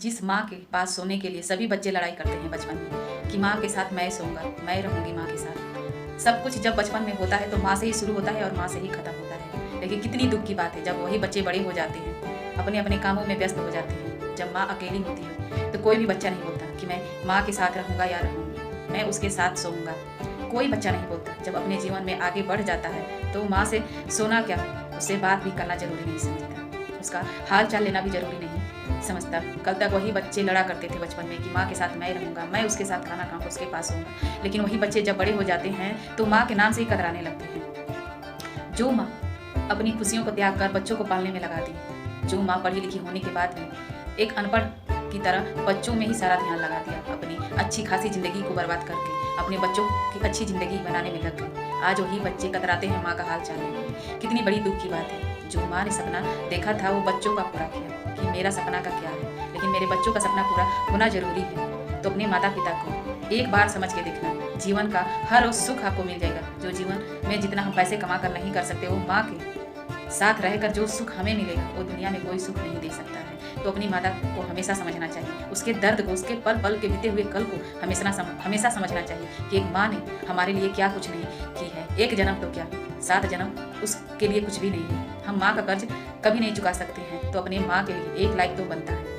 जिस माँ के पास सोने के लिए सभी बच्चे लड़ाई करते हैं बचपन में कि माँ के साथ मैं सोऊंगा, मैं रहूंगी माँ के साथ। सब कुछ जब बचपन में होता है तो माँ से ही शुरू होता है और माँ से ही खत्म होता है। लेकिन कितनी दुख की बात है जब वही बच्चे बड़े हो जाते हैं, अपने अपने कामों में व्यस्त हो जाते हैं। जब माँ अकेली होती है तो कोई भी बच्चा नहीं बोलता कि मैं माँ के साथ रहूंगा या रहूंगी, मैं उसके साथ सोऊंगा। कोई बच्चा नहीं बोलता। जब अपने जीवन में आगे बढ़ जाता है तो माँ से सोना क्या, उससे बात भी करना जरूरी नहीं समझता, उसका हाल चाल लेना भी जरूरी नहीं समझता। कल तक वही बच्चे लड़ा करते थे बचपन में कि माँ के साथ मैं रहूंगा, मैं उसके साथ खाना खाऊंगा, उसके पास होऊंगा। लेकिन वही बच्चे जब बड़े हो जाते हैं तो माँ के नाम से ही कतराने लगते हैं। जो माँ अपनी खुशियों को त्याग कर बच्चों को पालने में लगाती है, जो माँ पढ़ी लिखी होने के बाद भी एक अनपढ़ की तरह बच्चों में ही सारा ध्यान लगा दिया, अपनी अच्छी खासी जिंदगी को बर्बाद करके अपने बच्चों की अच्छी जिंदगी बनाने में लग गई। आज वही बच्चे कतराते हैं माँ का हाल चाल में। कितनी बड़ी दुख की बात है। जो माँ ने सपना देखा था वो बच्चों का पूरा किया कि मेरा सपना का क्या है, लेकिन मेरे बच्चों का सपना पूरा होना जरूरी है। तो अपने माता पिता को एक बार समझ के देखना, जीवन का हर उस सुख आपको मिल जाएगा जो जीवन में जितना हम पैसे कमा कर नहीं कर सकते, वो माँ के साथ रहकर जो सुख हमें मिलेगा वो दुनिया में कोई सुख नहीं दे सकता है। तो अपनी माता को हमेशा समझना चाहिए, उसके दर्द को, उसके पल पल के बीते हुए कल को हमेशा समझना चाहिए कि एक माँ ने हमारे लिए क्या कुछ नहीं की है। एक जन्म तो क्या, 7 जन्म उसके लिए कुछ भी नहीं है। हम माँ का कर्ज कभी नहीं चुका सकते हैं, तो अपने माँ के लिए एक लाइक तो बनता है।